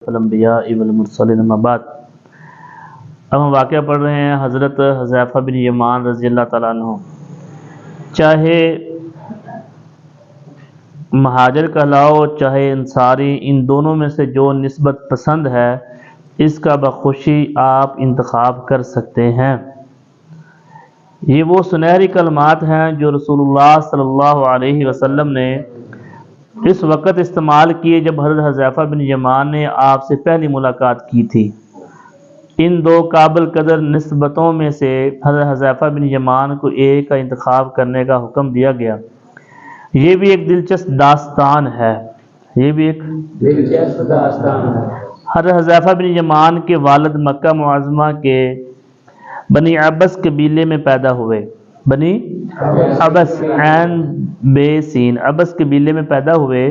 الانبیاء والمرسلین اما بعد۔ اب ہم واقعہ پڑھ رہے ہیں حضرت حذیفہ بن یمان رضی اللہ تعالیٰ عنہ۔ چاہے مہاجر کہلاؤ چاہے انصاری، ان دونوں میں سے جو نسبت پسند ہے اس کا بخوشی آپ انتخاب کر سکتے ہیں۔ یہ وہ سنہری کلمات ہیں جو رسول اللہ صلی اللہ علیہ وسلم نے اس وقت استعمال کیے جب حضرت حذیفہ بن یمان نے آپ سے پہلی ملاقات کی تھی۔ ان دو قابل قدر نسبتوں میں سے حضرت حذیفہ بن یمان کو ایک کا انتخاب کرنے کا حکم دیا گیا۔ یہ بھی ایک دلچسپ داستان ہے۔ حضرت حذیفہ بن یمان کے والد مکہ معظمہ کے بنی عبس قبیلے میں پیدا ہوئے۔ بنی عبس عین بے سین، عبس قبیلے میں پیدا ہوئے۔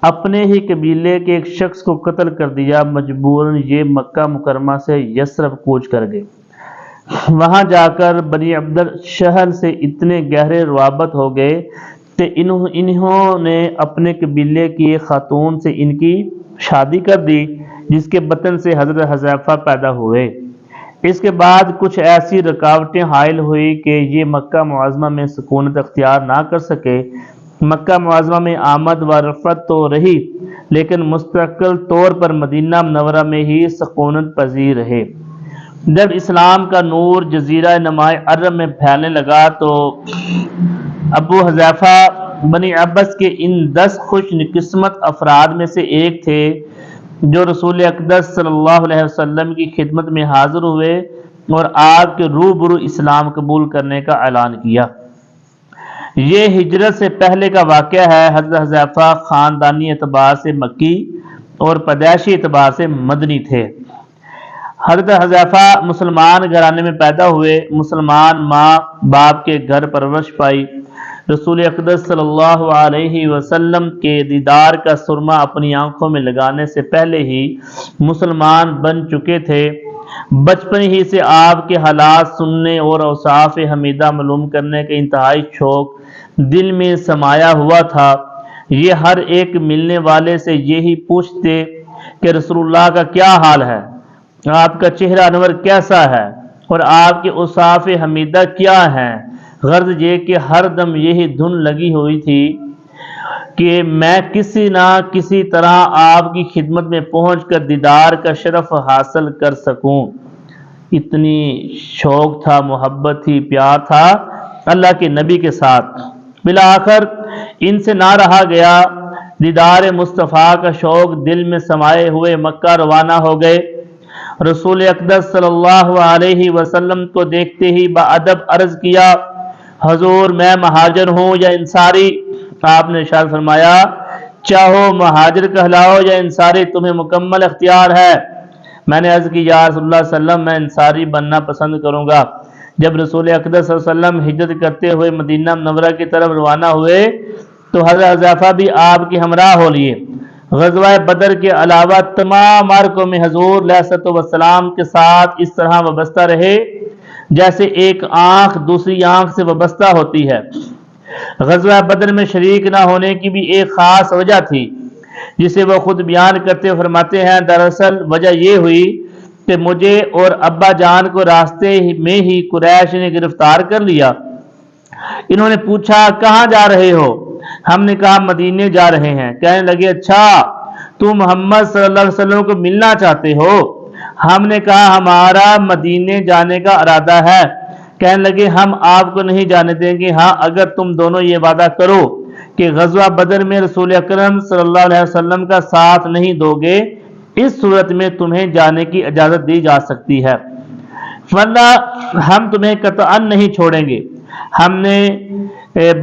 اپنے ہی قبیلے کے ایک شخص کو قتل کر دیا، مجبوراً یہ مکہ مکرمہ سے یثرب کوچ کر گئے۔ وہاں جا کر بنی عبد الشہل سے اتنے گہرے روابط ہو گئے کہ انہوں نے اپنے قبیلے کی ایک خاتون سے ان کی شادی کر دی جس کے بطن سے حضرت حذیفہ پیدا ہوئے۔ اس کے بعد کچھ ایسی رکاوٹیں حائل ہوئی کہ یہ مکہ معظمہ میں سکونت اختیار نہ کر سکے۔ مکہ معظمہ میں آمد و رفت تو رہی لیکن مستقل طور پر مدینہ منورہ میں ہی سکونت پذیر رہے۔ جب اسلام کا نور جزیرہ نمائے عرب میں پھیلنے لگا تو ابو حذیفہ بنی عبس کے ان 10 خوش قسمت افراد میں سے ایک تھے جو رسول اقدس صلی اللہ علیہ وسلم کی خدمت میں حاضر ہوئے اور آپ کے روبرو اسلام قبول کرنے کا اعلان کیا۔ یہ ہجرت سے پہلے کا واقعہ ہے۔ حضرت حذیفہ خاندانی اعتبار سے مکی اور پیدائشی اعتبار سے مدنی تھے۔ حضرت حذیفہ مسلمان گھرانے میں پیدا ہوئے، مسلمان ماں باپ کے گھر پرورش پائی۔ رسول اقدس صلی اللہ علیہ وسلم کے دیدار کا سرما اپنی آنکھوں میں لگانے سے پہلے ہی مسلمان بن چکے تھے۔ بچپن ہی سے آپ کے حالات سننے اور اوصاف حمیدہ معلوم کرنے کا انتہائی شوق دل میں سمایا ہوا تھا۔ یہ ہر ایک ملنے والے سے یہی پوچھتے کہ رسول اللہ کا کیا حال ہے، آپ کا چہرہ انور کیسا ہے اور آپ کے اوصاف حمیدہ کیا ہیں۔ غرض یہ کہ ہر دم یہی دھن لگی ہوئی تھی کہ میں کسی نہ کسی طرح آپ کی خدمت میں پہنچ کر دیدار کا شرف حاصل کر سکوں۔ اتنی شوق تھا، محبت تھی، پیار تھا اللہ کے نبی کے ساتھ۔ بالآخر ان سے نہ رہا گیا، دیدار مصطفیٰ کا شوق دل میں سمائے ہوئے مکہ روانہ ہو گئے۔ رسول اقدس صلی اللہ علیہ وسلم کو دیکھتے ہی بادب عرض کیا، حضور میں مہاجر ہوں یا انصاری؟ آپ نے ارشاد فرمایا، چاہو مہاجر کہلاؤ یا انصاری، تمہیں مکمل اختیار ہے۔ میں نے عرض کی، یا رسول اللہ صلی اللہ علیہ وسلم میں انصاری بننا پسند کروں گا۔ جب رسول اقدس صلی اللہ علیہ وسلم ہجرت کرتے ہوئے مدینہ منورہ کی طرف روانہ ہوئے تو حضرت حذیفہ بھی آپ کے ہمراہ ہو لیے۔ غزوہ بدر کے علاوہ تمام معرکوں میں حضور علیہ الصلوۃ والسلام کے ساتھ اس طرح وابستہ رہے جیسے ایک آنکھ دوسری آنکھ سے وابستہ ہوتی ہے۔ غزوہ بدر میں شریک نہ ہونے کی بھی ایک خاص وجہ تھی جسے وہ خود بیان کرتے فرماتے ہیں، دراصل وجہ یہ ہوئی کہ مجھے اور ابا جان کو راستے میں ہی قریش نے گرفتار کر لیا۔ انہوں نے پوچھا، کہاں جا رہے ہو؟ ہم نے کہا مدینے جا رہے ہیں۔ کہنے لگے، اچھا تو محمد صلی اللہ علیہ وسلم کو ملنا چاہتے ہو؟ ہم نے کہا ہمارا مدینے جانے کا ارادہ ہے۔ کہنے لگے، ہم آپ کو نہیں جانے دیں گے، ہاں اگر تم دونوں یہ وعدہ کرو کہ غزوہ بدر میں رسول اکرم صلی اللہ علیہ وسلم کا ساتھ نہیں دو گے، اس صورت میں تمہیں جانے کی اجازت دی جا سکتی ہے، ورنہ ہم تمہیں قطعاً نہیں چھوڑیں گے۔ ہم نے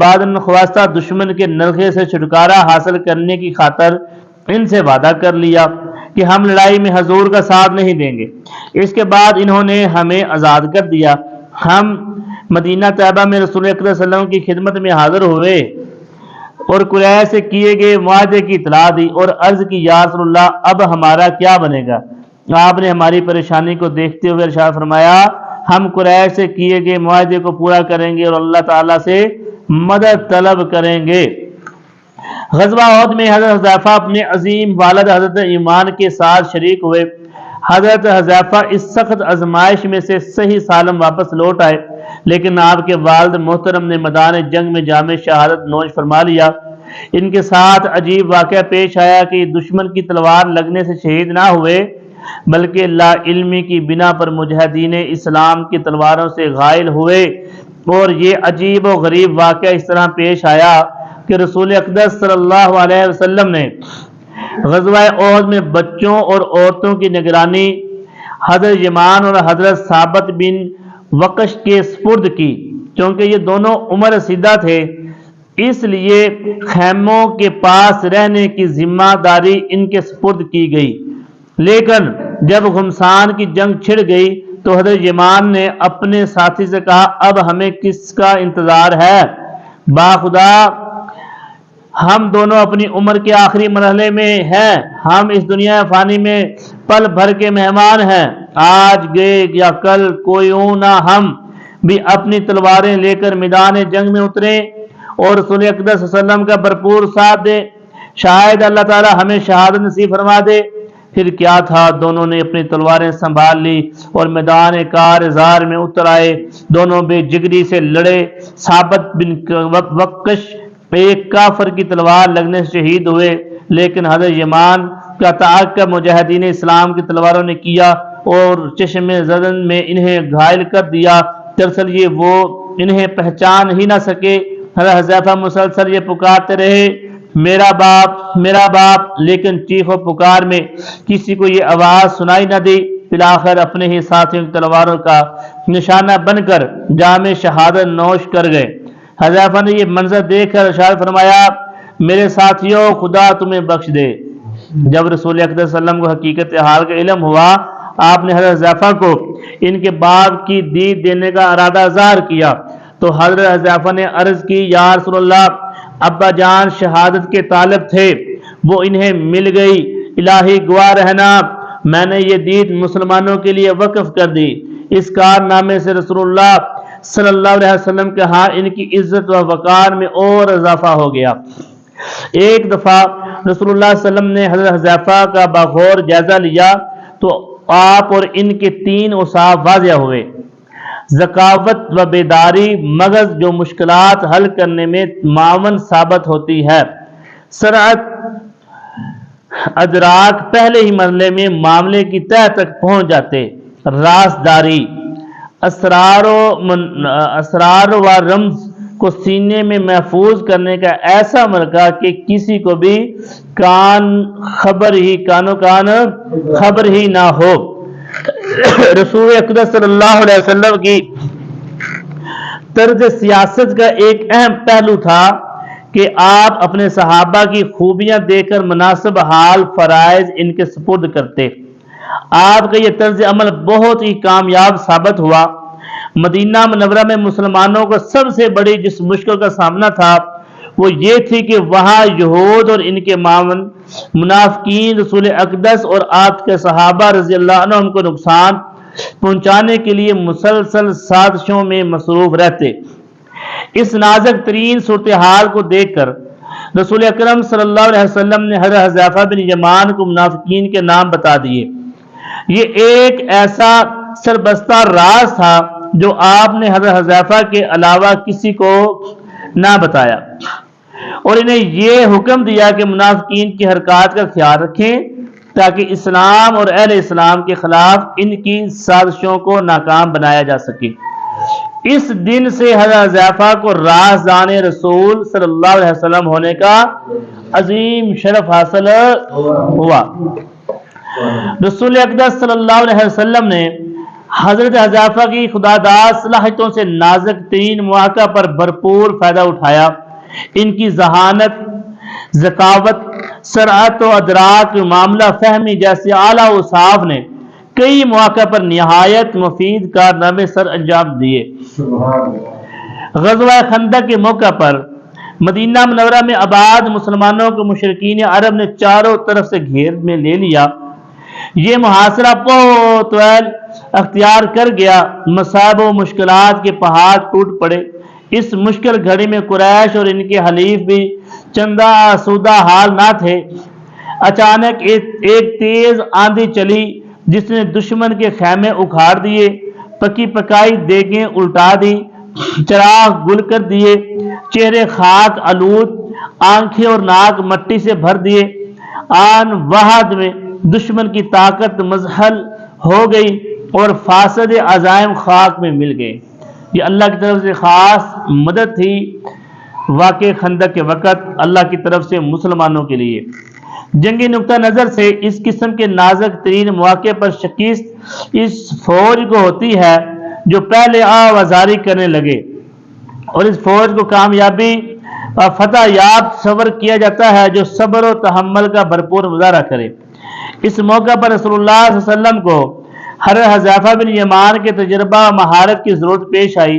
بعد خواستہ دشمن کے نرخے سے چھٹکارا حاصل کرنے کی خاطر ان سے وعدہ کر لیا کہ ہم لڑائی میں حضور کا ساتھ نہیں دیں گے۔ اس کے بعد انہوں نے ہمیں آزاد کر دیا۔ ہم مدینہ طیبہ میں رسول اکرم صلی اللہ علیہ وسلم کی خدمت میں حاضر ہوئے اور قریش سے کیے گئے معاہدے کی اطلاع دی اور عرض کی، یا رسول اللہ اب ہمارا کیا بنے گا؟ آپ نے ہماری پریشانی کو دیکھتے ہوئے ارشاد فرمایا، ہم قریش سے کیے گئے معاہدے کو پورا کریں گے اور اللہ تعالیٰ سے مدد طلب کریں گے۔ غزوہ احد میں حضرت حذیفہ اپنے عظیم والد حضرت ایمان کے ساتھ شریک ہوئے۔ حضرت حذیفہ اس سخت آزمائش میں سے صحیح سالم واپس لوٹ آئے، لیکن آپ کے والد محترم نے میدان جنگ میں جام شہادت نوش فرما لیا۔ ان کے ساتھ عجیب واقعہ پیش آیا کہ یہ دشمن کی تلوار لگنے سے شہید نہ ہوئے، بلکہ لا علمی کی بنا پر مجاہدین اسلام کی تلواروں سے غائل ہوئے۔ اور یہ عجیب و غریب واقعہ اس طرح پیش آیا کہ رسول اقدس صلی اللہ علیہ وسلم نے غزوہ احد میں بچوں اور عورتوں کی نگرانی حضرت یمان اور حضرت ثابت بن وقش کے سپرد کی۔ چونکہ یہ دونوں عمر رسیدہ تھے، اس لیے خیموں کے پاس رہنے کی ذمہ داری ان کے سپرد کی گئی۔ لیکن جب گھمسان کی جنگ چھڑ گئی تو حضرت یمان نے اپنے ساتھی سے کہا، اب ہمیں کس کا انتظار ہے؟ باخدا ہم دونوں اپنی عمر کے آخری مرحلے میں ہیں، ہم اس دنیا فانی میں پل بھر کے مہمان ہیں، آج گئے یا کل کوئی نہ ہم بھی اپنی تلواریں لے کر میدان جنگ میں اتریں اور رسول اقدس صلی اللہ علیہ وسلم کا بھرپور ساتھ دیں، شاید اللہ تعالی ہمیں شہادت نصیب فرما دے۔ پھر کیا تھا، دونوں نے اپنی تلواریں سنبھال لی اور میدان کارزار میں اتر آئے۔ دونوں بے جگری سے لڑے۔ ثابت بن وقش ایک کافر کی تلوار لگنے سے شہید ہوئے، لیکن حضرت یمان کا تعاقب مجاہدین اسلام کی تلواروں نے کیا اور چشم زدن میں انہیں گھائل کر دیا۔ دراصل یہ وہ انہیں پہچان ہی نہ سکے۔ حضرت حذیفہ مسلسل یہ پکارتے رہے، میرا باپ، میرا باپ، لیکن چیخ و پکار میں کسی کو یہ آواز سنائی نہ دی۔ بالآخر اپنے ہی ساتھیوں کی تلواروں کا نشانہ بن کر جام شہادت نوش کر گئے۔ حذیفہ نے یہ منظر دیکھ کر ارشاد فرمایا، میرے ساتھیوں، خدا تمہیں بخش دے۔ جب رسول اقدس صلی اللہ علیہ وسلم کو حقیقت حال کا علم ہوا، آپ نے حضرت حذیفہ کو ان کے باپ کی دید دینے کا ارادہ ظاہر کیا تو حضرت حذیفہ نے عرض کی، یا رسول اللہ، ابا جان شہادت کے طالب تھے، وہ انہیں مل گئی، الہی گواہ رہنا، میں نے یہ دید مسلمانوں کے لیے وقف کر دی۔ اس کارنامے سے رسول اللہ صلی اللہ علیہ وسلم کے ہاں ان کی عزت و وقار میں اور اضافہ ہو گیا۔ ایک دفعہ رسول اللہ صلی اللہ علیہ وسلم نے حضرت حذیفہ کا باغور جائزہ لیا تو آپ اور ان کے 3 اوصاف واضح ہوئے: ذکاوت و بیداری، مغز جو مشکلات حل کرنے میں معاون ثابت ہوتی ہے، سرعت، ادراک، پہلے ہی مرحلے میں معاملے کی تہہ تک پہنچ جاتے، رازداری، اسرار و رمز کو سینے میں محفوظ کرنے کا ایسا ملکہ کہ کسی کو بھی کانو کان خبر ہی نہ ہو۔ رسول اقدس صلی اللہ علیہ وسلم کی طرز سیاست کا ایک اہم پہلو تھا کہ آپ اپنے صحابہ کی خوبیاں دیکھ کر مناسب حال فرائض ان کے سپرد کرتے۔ آپ کا یہ طرز عمل بہت ہی کامیاب ثابت ہوا۔ مدینہ منورہ میں مسلمانوں کو سب سے بڑی جس مشکل کا سامنا تھا وہ یہ تھی کہ وہاں یہود اور ان کے معاون منافقین رسول اقدس اور آپ کے صحابہ رضی اللہ عنہم کو نقصان پہنچانے کے لیے مسلسل سازشوں میں مصروف رہتے۔ اس نازک ترین صورتحال کو دیکھ کر رسول اکرم صلی اللہ علیہ وسلم نے حضرت حذیفہ بن یمان کو منافقین کے نام بتا دیے۔ یہ ایک ایسا سربستہ راز تھا جو آپ نے حضرت حذیفہ کے علاوہ کسی کو نہ بتایا، اور انہیں یہ حکم دیا کہ منافقین کی حرکات کا خیال رکھیں تاکہ اسلام اور اہل اسلام کے خلاف ان کی سازشوں کو ناکام بنایا جا سکے۔ اس دن سے حضرت حذیفہ کو رازدان رسول صلی اللہ علیہ وسلم ہونے کا عظیم شرف حاصل ہوا۔ رسول اقدس صلی اللہ علیہ وسلم نے حضرت حذیفہ کی خداداد صلاحیتوں سے نازک ترین مواقع پر بھرپور فائدہ اٹھایا۔ ان کی ذہانت، ذکاوت، سرعت و ادراک، معاملہ فہمی جیسے اعلیٰ اوصاف نے کئی مواقع پر نہایت مفید کارنامے سر انجام دیے۔ غزوہ خندق کے موقع پر مدینہ منورہ میں آباد مسلمانوں کو مشرکین عرب نے چاروں طرف سے گھیر میں لے لیا۔ یہ محاصرہ بہت طویل اختیار کر گیا۔ مصائب و مشکلات کے پہاڑ ٹوٹ پڑے۔ اس مشکل گھڑی میں قریش اور ان کے حلیف بھی چندہ آسودہ حال نہ تھے۔ اچانک ایک تیز آندھی چلی جس نے دشمن کے خیمے اکھاڑ دیے، پکی پکائی دیگیں الٹا دی، چراغ گل کر دیے، چہرے خاک آلود، آنکھیں اور ناک مٹی سے بھر دیے۔ آن وحد میں دشمن کی طاقت مزحل ہو گئی اور فاسد عزائم خاک میں مل گئے۔ یہ اللہ کی طرف سے خاص مدد تھی واقع خندق کے وقت اللہ کی طرف سے مسلمانوں کے لیے۔ جنگی نقطہ نظر سے اس قسم کے نازک ترین مواقع پر شکست اس فوج کو ہوتی ہے جو پہلے آوازاری کرنے لگے، اور اس فوج کو کامیابی فتح یاب صبر کیا جاتا ہے جو صبر و تحمل کا بھرپور مظاہرہ کرے۔ اس موقع پر رسول اللہ صلی اللہ علیہ وسلم کو حضرت حذیفہ بن یمان کے تجربہ و مہارت کی ضرورت پیش آئی۔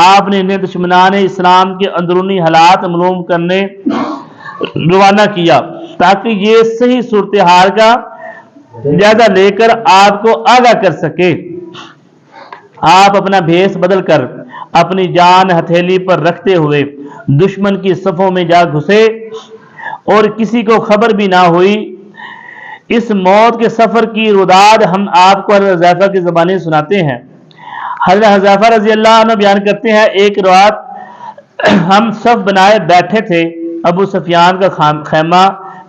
آپ نے انہیں دشمنان اسلام کے اندرونی حالات معلوم کرنے روانہ کیا تاکہ یہ صحیح صورتحال کا جائزہ لے کر آپ کو آگاہ کر سکے۔ آپ اپنا بھیس بدل کر اپنی جان ہتھیلی پر رکھتے ہوئے دشمن کی صفوں میں جا گھسے اور کسی کو خبر بھی نہ ہوئی۔ اس موت کے سفر کی روداد ہم آپ کو حضرت حذیفہ کی زبانیں سناتے ہیں۔ حضرت حذیفہ رضی اللہ عنہ بیان کرتے ہیں، ایک رات ہم صف بنائے بیٹھے تھے، ابو سفیان کا خیمہ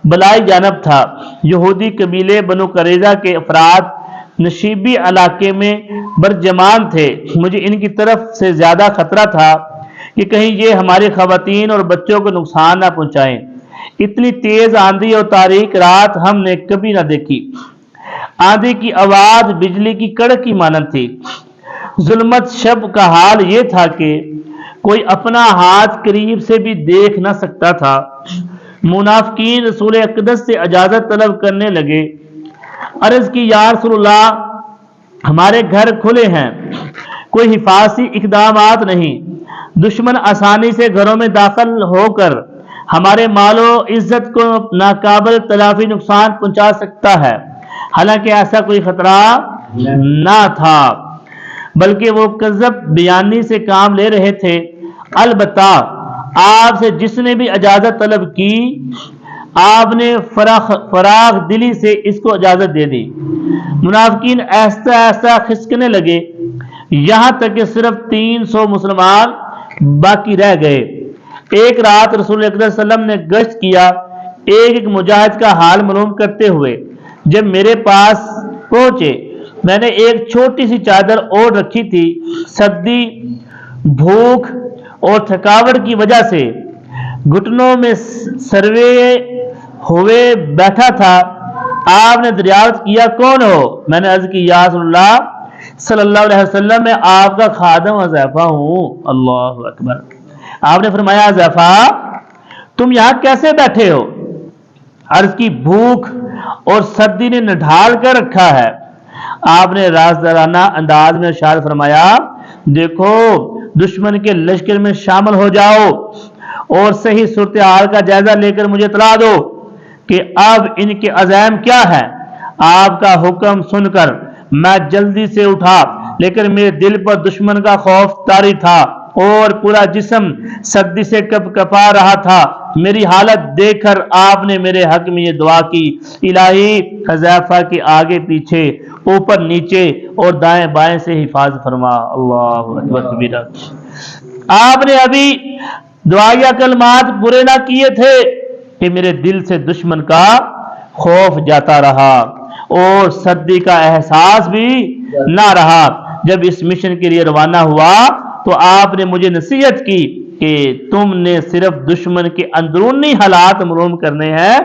بلائی جانب تھا۔ یہودی قبیلے بنو قریظہ کے افراد نشیبی علاقے میں برجمان تھے۔ مجھے ان کی طرف سے زیادہ خطرہ تھا کہ کہیں یہ ہماری خواتین اور بچوں کو نقصان نہ پہنچائیں۔ اتنی تیز آندھی اور تاریک رات ہم نے کبھی نہ دیکھی۔ آندھی کی آواز بجلی کی کڑک کی مانند تھی۔ ظلمت شب کا حال یہ تھا کہ کوئی اپنا ہاتھ قریب سے بھی دیکھ نہ سکتا تھا۔ منافقین رسول اقدس سے اجازت طلب کرنے لگے۔ عرض کی یا رسول اللہ، ہمارے گھر کھلے ہیں، کوئی حفاظتی اقدامات نہیں، دشمن آسانی سے گھروں میں داخل ہو کر ہمارے مال و عزت کو ناقابل تلافی نقصان پہنچا سکتا ہے۔ حالانکہ ایسا کوئی خطرہ نہ تھا، بلکہ وہ کذب بیانی سے کام لے رہے تھے۔ البتہ آپ سے جس نے بھی اجازت طلب کی، آپ نے فراغ دلی سے اس کو اجازت دے دی۔ منافقین ایسا ایسا خسکنے لگے یہاں تک کہ صرف 300 مسلمان باقی رہ گئے۔ ایک رات رسول اکرم صلی اللہ علیہ وسلم نے گشت کیا، ایک مجاہد کا حال معلوم کرتے ہوئے۔ جب میرے پاس پہنچے، میں نے ایک چھوٹی سی چادر اوڑھ رکھی تھی۔ سردی، بھوک اور تھکاوٹ کی وجہ سے گھٹنوں میں سروے ہوئے بیٹھا تھا۔ آپ نے دریافت کیا، کون ہو؟ میں نے عرض کی، یا رسول اللہ صلی اللہ علیہ وسلم، میں آپ کا خادم حذیفہ ہوں۔ اللہ اکبر۔ آپ نے فرمایا، حذیفہ تم یہاں کیسے بیٹھے ہو؟ عرض کی، بھوک اور سردی نے نڈھال کر رکھا ہے۔ آپ نے رازدارانہ انداز میں ارشاد فرمایا، دیکھو دشمن کے لشکر میں شامل ہو جاؤ اور صحیح صورتحال کا جائزہ لے کر مجھے اطلاع دو کہ اب ان کے عزائم کیا ہے۔ آپ کا حکم سن کر میں جلدی سے اٹھا، لیکن میرے دل پر دشمن کا خوف طاری تھا اور پورا جسم سردی سے کپ کپا رہا تھا۔ میری حالت دیکھ کر آپ نے میرے حق میں یہ دعا کی، الہی حذیفہ کے آگے پیچھے، اوپر نیچے اور دائیں بائیں سے حفاظت فرما۔ اللہ اکبر کبیرہ۔ آپ نے ابھی دعائیہ کلمات پورے نہ کیے تھے کہ میرے دل سے دشمن کا خوف جاتا رہا اور سردی کا احساس بھی نہ رہا۔ جب اس مشن کے لیے روانہ ہوا تو آپ نے مجھے نصیحت کی کہ تم نے صرف دشمن کے اندرونی حالات معلوم کرنے ہیں،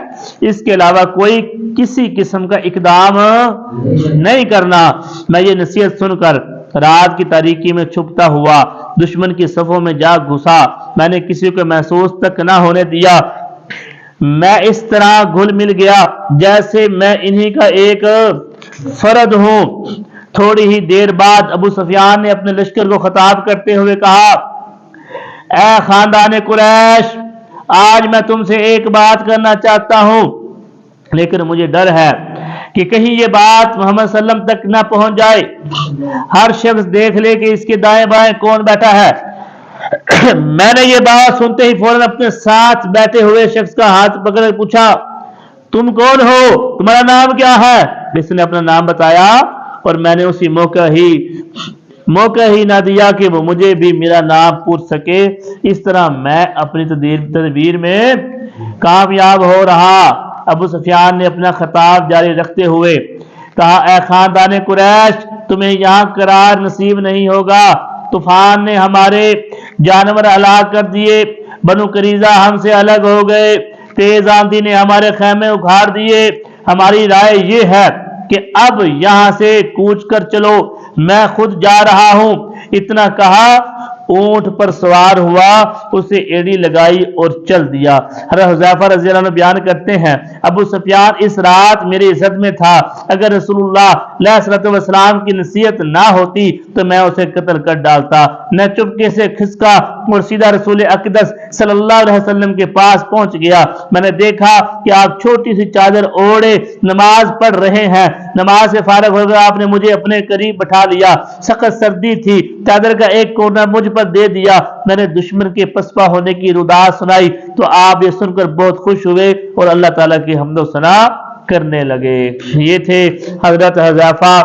اس کے علاوہ کوئی کسی قسم کا اقدام نہیں کرنا۔ میں یہ نصیحت سن کر رات کی تاریکی میں چھپتا ہوا دشمن کی صفوں میں جا گھسا۔ میں نے کسی کو محسوس تک نہ ہونے دیا۔ میں اس طرح گھل مل گیا جیسے میں انہی کا ایک فرد ہوں۔ تھوڑی ہی دیر بعد ابو سفیان نے اپنے لشکر کو خطاب کرتے ہوئے کہا، اے خاندان قریش، آج میں تم سے ایک بات کرنا چاہتا ہوں، لیکن مجھے ڈر ہے کہ کہیں یہ بات محمد صلی اللہ علیہ وسلم تک نہ پہنچ جائے۔ ہر شخص دیکھ لے کہ اس کے دائیں بائیں کون بیٹھا ہے۔ میں نے یہ بات سنتے ہی فوراً اپنے ساتھ بیٹھے ہوئے شخص کا ہاتھ پکڑ کر پوچھا تم کون ہو, تمہارا نام کیا ہے؟ اس نے اپنا نام بتایا اور میں نے اسی موقع ہی نہ دیا کہ وہ مجھے بھی میرا نام پوچھ سکے. اس طرح میں اپنی تدبیر میں کامیاب ہو رہا. ابو سفیان نے اپنا خطاب جاری رکھتے ہوئے کہا اے خاندان قریش, تمہیں یہاں قرار نصیب نہیں ہوگا. طوفان نے ہمارے جانور ہلاک کر دیے, بنو قریظہ ہم سے الگ ہو گئے, تیز آندھی نے ہمارے خیمے اکھاڑ دیے. ہماری رائے یہ ہے کہ اب یہاں سے کوچ کر چلو, میں خود جا رہا ہوں. اتنا کہا اونٹ پر سوار ہوا, اسے ایڑی لگائی اور چل دیا. حضرت حذیفہ رضی اللہ عنہ بیان کرتے ہیں ابو سفیان اس رات میری عزت میں تھا. اگر رسول اللہ علیہ الصلوۃ والسلام کی نصیحت نہ ہوتی تو میں اسے قتل کر ڈالتا. میں چپکے سے کھسکا اور سیدھا رسول اقدس صلی اللہ علیہ وسلم کے پاس پہنچ گیا. میں نے دیکھا کہ آپ چھوٹی سی چادر اوڑھے نماز پڑھ رہے ہیں. نماز سے فارغ ہو گیا آپ نے مجھے اپنے قریب بٹھا لیا. سخت سردی تھی, چادر کا ایک کونا مجھ پر دے دیا. میں نے دشمن کے پسپا ہونے کی رداعت سنائی تو آپ یہ سن کر بہت خوش ہوئے اور اللہ تعالیٰ کی حمد و ثنا کرنے لگے. یہ تھے حضرت حذیفہ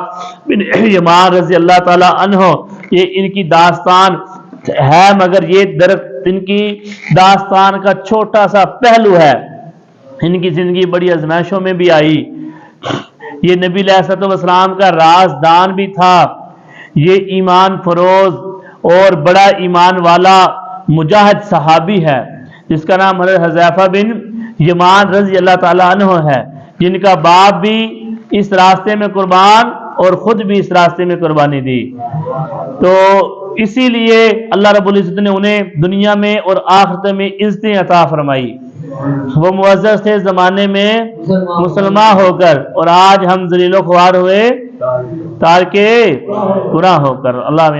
بن یمان رضی اللہ تعالیٰ عنہ. یہ ان کی داستان ہے, مگر یہ درخت ان کی داستان کا چھوٹا سا پہلو ہے. ان کی زندگی بڑی آزمائشوں میں بھی آئی. یہ نبی علیہ الصلوۃ والسلام کا رازدان بھی تھا. یہ ایمان فروز اور بڑا ایمان والا مجاہد صحابی ہے جس کا نام حضرت حذیفہ بن یمان رضی اللہ تعالیٰ عنہ ہے, جن کا باپ بھی اس راستے میں قربان اور خود بھی اس راستے میں قربانی دی. تو اسی لیے اللہ رب العزت نے انہیں دنیا میں اور آخرت میں عزتیں عطا فرمائی. وہ معزز تھے زمانے میں مسلمان ہو کر, اور آج ہم ذلیل و خوار ہوئے تارکے گناہ ہو کر. اللہ